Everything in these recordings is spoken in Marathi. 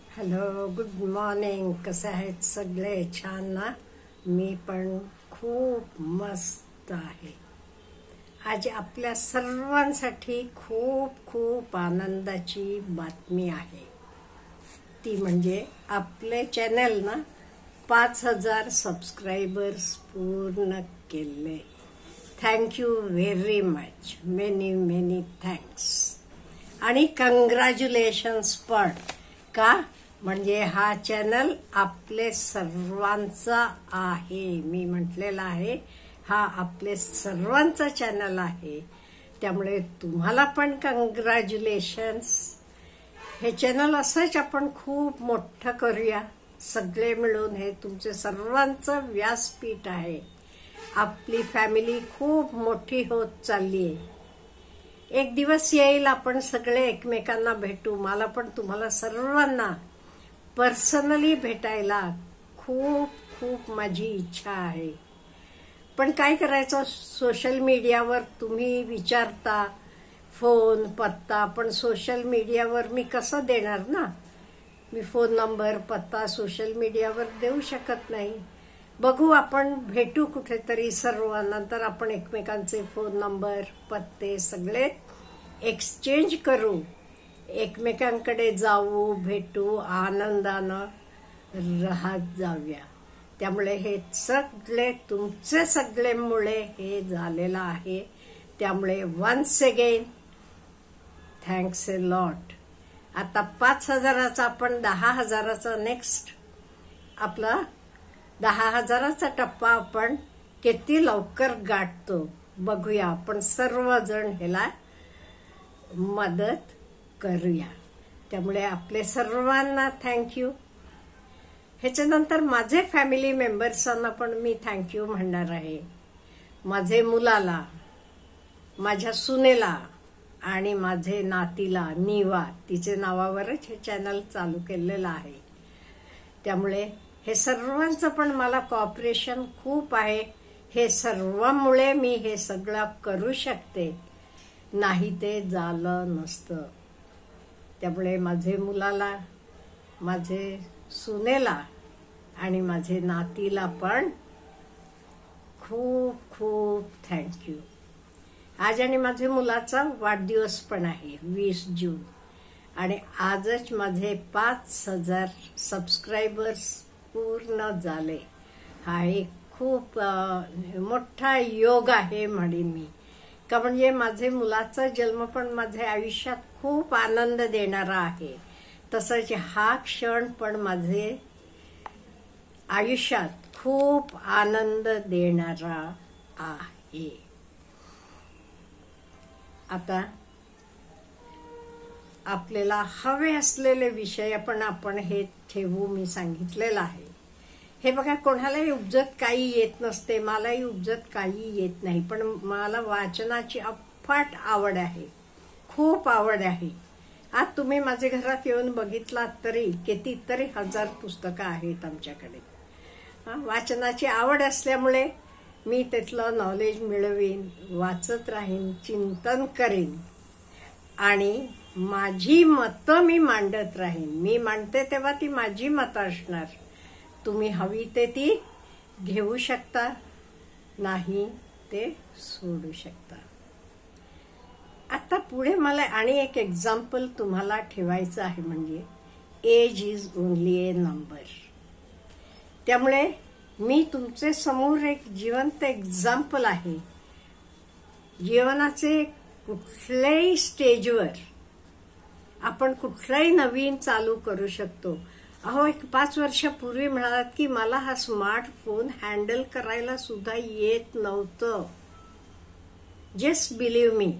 Hello, good morning. कसे आहेत सगळे? छान ना? मी पण खूप मस्त आहे. आज आपल्या सर्वांसाठी खूप खूप आनंदाची बातमी आहे. ती म्हणजे आपले चॅनल ना 5,000 सबस्क्रायबर्स पूर्ण केले. Thank you very much. Many many thanks. आणि कंग्रॅच्युलेशन्स पण. का? म्हणजे हा चॅनल आपले सर्वांचा आहे. मी म्हटलेला आहे हा आपले सर्वांचा चॅनल आहे. त्यामुळे तुम्हाला पण कंग्रॅच्युलेशन्स. हे चॅनल असंच आपण खूप मोठं करूया. सगळे मिळून हे तुमचे सर्वांचं व्यासपीठ आहे. आपली फॅमिली खूप मोठी होत चालली आहे. एक दिवस येईल आपण सगळे एकमेकांना भेटू. मला पण तुम्हाला सर्वांना पर्सनली भेटायला खूप खूप माझी इच्छा आहे. पण काय करायचं, सोशल मीडियावर तुम्ही विचारता फोन पत्ता, पण सोशल मीडियावर मी कसं देणार ना? मी फोन नंबर पत्ता सोशल मीडियावर देऊ शकत नाही. बघू, आपण भेटू कुठेतरी सर्व. नंतर आपण एकमेकांचे फोन नंबर पत्ते सगळे एक्सचेंज करू. एकमेकांकडे जाऊ, भेटू, आनंदानं राहत जाऊया. त्यामुळे हे सगळे तुमचे सगळे मुळे हे झालेलं आहे. त्यामुळे once again thanks a lot. आता 5,000चा आपण 10,000चा नेक्स्ट आपला 10,000चा टप्पा आपण किती लवकर गाठतो बघूया. आपण सर्वजण ह्याला मदत करूया. त्यामुळे आपले सर्वांना थँक्यू. ह्याच्यानंतर माझे फॅमिली मेंबर्सांना पण मी थँक्यू म्हणणार आहे. माझे मुलाला, माझ्या सुनेला आणि माझे नातीला निवा, तिचे नावावरच हे चॅनल चालू केलेलं आहे. त्यामुळे हे सर्वांचं पण मला कॉपरेशन खूप आहे. हे सर्वांमुळे मी हे सगळं करू शकते, नाही ते झालं नसतं. त्यामुळे माझे मुलाला, माझे सुनेला आणि माझे नातीला पण खूप खूप थँक्यू. आज आणि माझे मुलाचा वाढदिवस पण आहे 20 जून. आणि आजच माझे 5,000 सबस्क्रायबर्स पूर्ण झाले. हा एक खूप मोठा योग आहे म्हणेन मी. का म्हणजे माझे मुलाचा जन्म पण माझ्या आयुष्यात खूप आनंद देणारा आहे. तसंच हा क्षण पण माझे आयुष्यात खूप आनंद देणारा आहे. आता आपल्याला हवे असलेले विषय आपण हे ठेवू. मी सांगितलेलं आहे. हे बघा, कोणालाही उपजत काही येत नसते. मलाही उपजत काही येत नाही. पण मला वाचनाची अफाट आवड आहे, खूप आवड आहे. आज तुम्ही माझ्या घरात येऊन बघितलात तरी कितीतरी हजार पुस्तकं आहेत आमच्याकडे. वाचनाची आवड असल्यामुळे मी त्यातलं नॉलेज मिळवीन, वाचत राहीन, चिंतन करीन आणि माझी मतं मी मांडत राहीन. मी मांडते तेव्हा ती माझी मतं असणार. तुम्ही हवी ते ती घेऊ शकता, नाही ते सोडू शकता. आता पुढे मला आणि एक एक्झाम्पल तुम्हाला ठेवायचं आहे. म्हणजे age is only a number. त्यामुळे मी तुमचे समोर एक जिवंत एक्झाम्पल आहे. जीवनाचे कुठल्याही स्टेजवर आपण कुठलाही नवीन चालू करू शकतो. अहो, एक 5 वर्षापूर्वी म्हणालात की मला हा स्मार्टफोन हँडल करायला सुद्धा येत नव्हतं. जस्ट बिलीव्ह मी.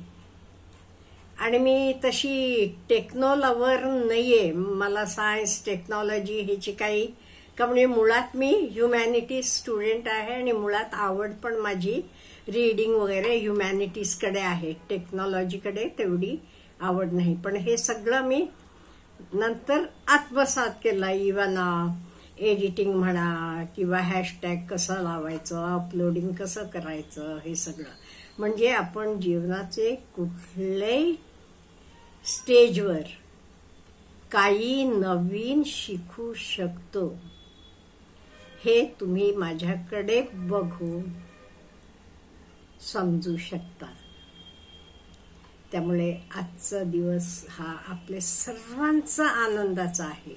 आणि मी तशी टेक्नो लवर नाहीये. मला सायन्स टेक्नॉलॉजी ह्याची काही, का म्हणजे मुळात मी ह्युमॅनिटीज स्टुडंट आहे आणि मुळात आवड पण माझी रीडिंग वगैरे ह्युमॅनिटीजकडे आहे. टेक्नॉलॉजीकडे तेवढी आवड नाही. पण हे सगळं मी नंतर आत्मसात केलं. इव्हन एडिटिंग म्हणा किंवा हॅशटॅग कसं लावायचं, अपलोडिंग कसं करायचं, हे सगळं. म्हणजे आपण जीवनाचे कुठल्याही स्टेजवर काही नवीन शिकू शकतो हे तुम्ही माझ्याकडे बघून समजू शकता. त्यामुळे आजचा दिवस हा आपल्या सर्वांचा आनंदाचा आहे.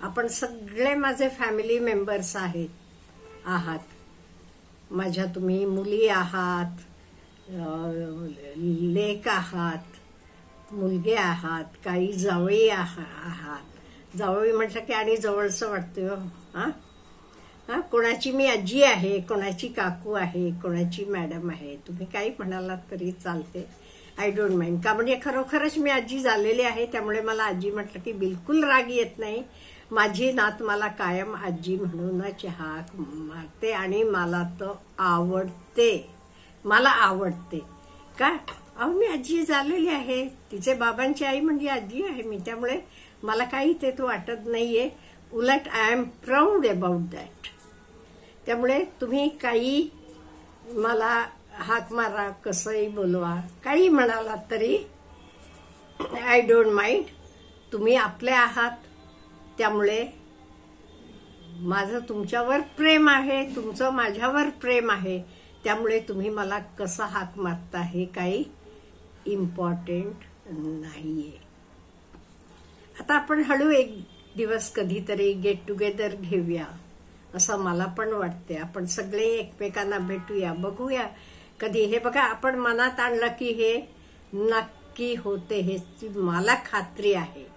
आपण सगळे माझे फॅमिली मेंबर्स आहात. माझ्या तुम्ही मुली आहात, लेक आहात, मुलगे आहात, काही जावई आहात. जावई म्हटलं की आणि जवळचं वाटतं. कोणाची मी आजी आहे, कोणाची काकू आहे, कोणाची मॅडम आहे. तुम्ही काही म्हणालात तरी चालते. I don't mind. का म्हणजे खरोखरच मी आजी झालेली आहे. त्यामुळे मला आजी म्हटलं की बिलकुल राग येत नाही. माझी नात मला कायम आजी म्हणूनच हाक मारते आणि मला तर आवडते. मला आवडते का? अहो मी आजी झालेली आहे. तिचे बाबांची आई म्हणजे आजी आहे मी. त्यामुळे मला काही ते वाटत नाहीये. उलट I am proud about that. त्यामुळे तुम्ही काही मला हाक मारा, कसंही बोलवा, काही म्हणालात तरी आय डोंट माइंड. तुम्ही आपले आहात. त्यामुळे माझं तुमच्यावर प्रेम आहे, तुमचं माझ्यावर प्रेम आहे. त्यामुळे तुम्ही मला कसं हाक मारता हे काही इम्पॉर्टंट नाहीये. आता आपण हळू एक दिवस कधीतरी गेट टुगेदर घेऊया असं मला पण वाटते. आपण सगळे एकमेकांना भेटूया, बघूया कधी. हे बघा, आपण मनात आणलं की हे नक्की होते, हे मला खात्री आहे.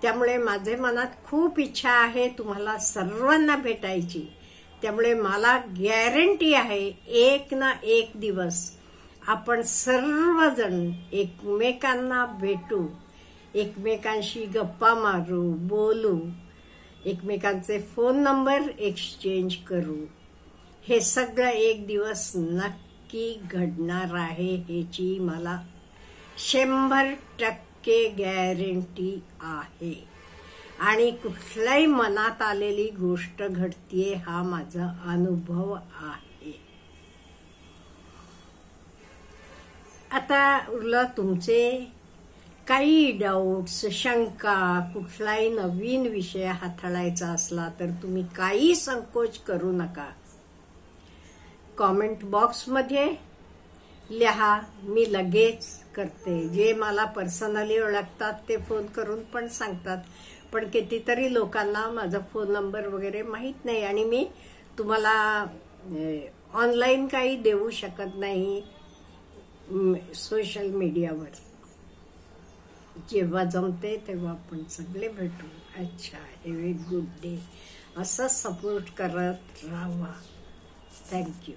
त्यामुळे माझे मनात खूप इच्छा आहे तुम्हाला सर्वांना भेटायची. त्यामुळे मला गॅरंटी आहे एक ना एक दिवस आपण सर्वजण एकमेकांना भेटू, एकमेकांशी गप्पा मारू, बोलू, एकमेकांचे फोन नंबर एक्सचेंज करू. हे सगळं एक दिवस नक्की घडणार आहे, ह्याची मला 100% गॅरंटी आहे. आणि कुठल्याही मनात आलेली गोष्ट घडतीये हा माझा अनुभव आहे. आता उरलं तुमचे काही डाऊट्स, शंका, कुठलाही नवीन विषय हाताळायचा असला तर तुम्ही काही संकोच करू नका. कॉमेंट बॉक्समध्ये लिहा, मी लगेच करते. जे मला पर्सनली ओळखतात ते फोन करून पण सांगतात. पण कितीतरी लोकांना माझा फोन नंबर वगैरे माहित नाही आणि मी तुम्हाला ऑनलाईन काही देऊ शकत नाही सोशल मीडियावर. जेव्हा जमते तेव्हा आपण सगळे भेटू. अच्छा, हॅव ए गुड डे. असं सपोर्ट करत राहा. थँक्यू.